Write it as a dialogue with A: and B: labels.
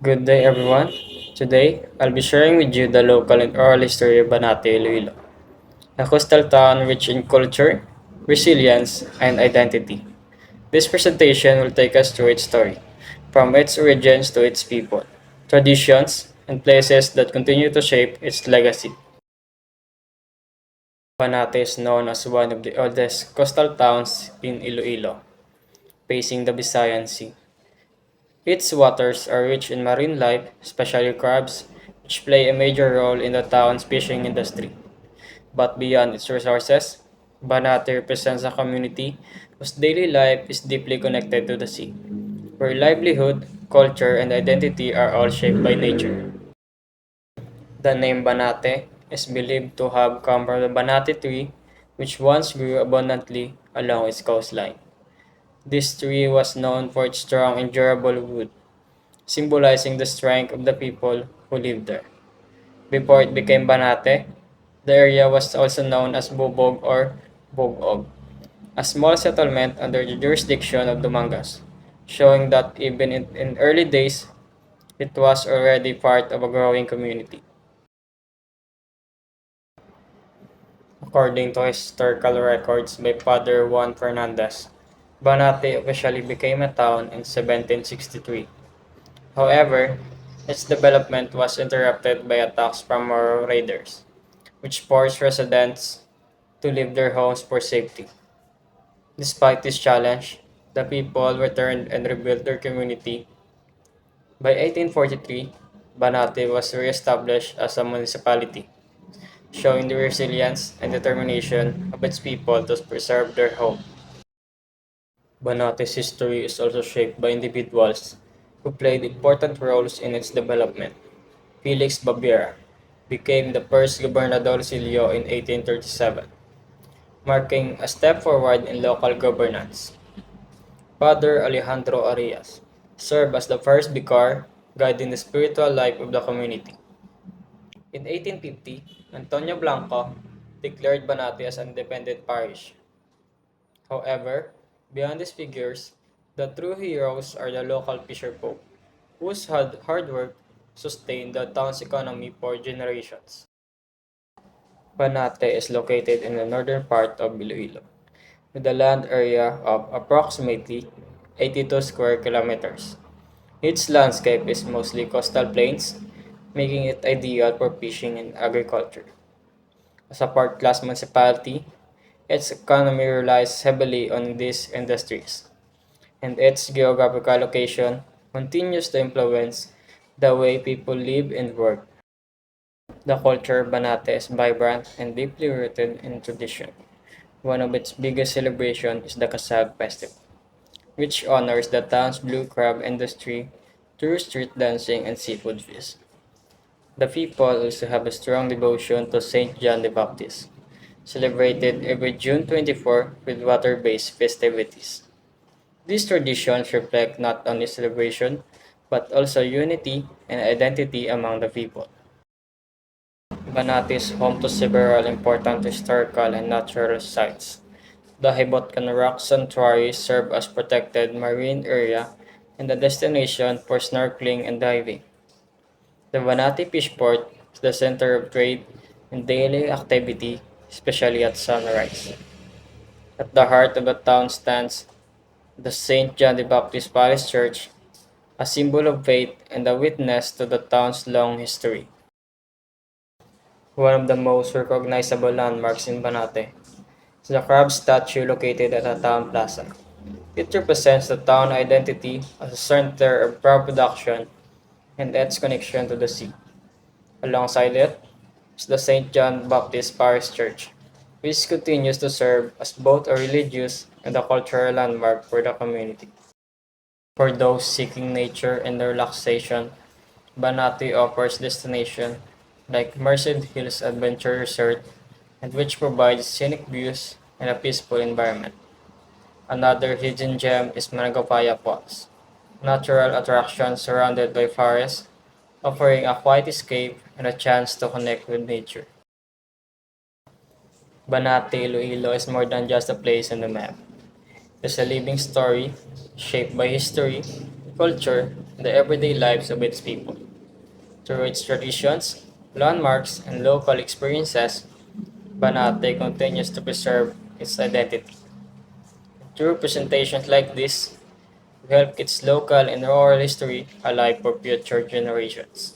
A: Good day, everyone. Today, I'll be sharing with you the local and oral history of Banate, Iloilo, a coastal town rich in culture, resilience, and identity. This presentation will take us through its story, from its origins to its people, traditions, and places that continue to shape its legacy. Banate is known as one of the oldest coastal towns in Iloilo, facing the Visayan Sea. Its waters are rich in marine life, especially crabs, which play a major role in the town's fishing industry. But beyond its resources, Banate represents a community whose daily life is deeply connected to the sea, where livelihood, culture, and identity are all shaped by nature. The name Banate is believed to have come from the Banate tree, which once grew abundantly along its coastline. This tree was known for its strong and durable wood, symbolizing the strength of the people who lived there. Before it became Banate, the area was also known as Bubog or Bogog, a small settlement under the jurisdiction of the Mangas, showing that even in early days, it was already part of a growing community. According to historical records by Father Juan Fernandez, Banate officially became a town in 1763. However, its development was interrupted by attacks from Moro raiders, which forced residents to leave their homes for safety. Despite this challenge, the people returned and rebuilt their community. By 1843, Banate was re-established as a municipality, showing the resilience and determination of its people to preserve their home. Banate's history is also shaped by individuals who played important roles in its development. Felix Baviera became the first gobernadorcillo in 1837, marking a step forward in local governance. Father Alejandro Arias served as the first vicar, guiding the spiritual life of the community. In 1850, Antonio Blanco declared Banate as an independent parish. However, beyond these figures, the true heroes are the local fisher folk, whose hard work sustained the town's economy for generations. Banate is located in the northern part of Iloilo, with a land area of approximately 82 square kilometers. Its landscape is mostly coastal plains, making it ideal for fishing and agriculture. As a port-class municipality, its economy relies heavily on these industries, and its geographical location continues to influence the way people live and work. The culture of Banate is vibrant and deeply rooted in tradition. One of its biggest celebrations is the Kasag Festival, which honors the town's blue crab industry through street dancing and seafood feasts. The people also have a strong devotion to Saint John the Baptist, celebrated every June 24 with water-based festivities. These traditions reflect not only celebration, but also unity and identity among the people. Banati is home to several important historical and natural sites. The Hibotcan Rock Sanctuary serves as protected marine area and a destination for snorkeling and diving. The Banati Fishport is the center of trade and daily activity, especially at sunrise. At the heart of the town stands the St. John the Baptist Parish Church, a symbol of faith and a witness to the town's long history. One of the most recognizable landmarks in Banate is the crab statue located at the town plaza. It represents the town identity as a center of crab production and its connection to the sea. Alongside it is the St. John Baptist Parish Church, which continues to serve as both a religious and a cultural landmark for the community. For those seeking nature and relaxation, Banati offers destinations like Merced Hills Adventure Resort and which provides scenic views and a peaceful environment. Another hidden gem is Managapaya Falls, natural attraction surrounded by forests, offering a quiet escape and a chance to connect with nature. Banati, Iloilo is more than just a place on the map. It's a living story shaped by history, culture, in the everyday lives of its people. Through its traditions, landmarks, and local experiences, Banate continues to preserve its identity. Through presentations like this, we help its local and rural history alive for future generations.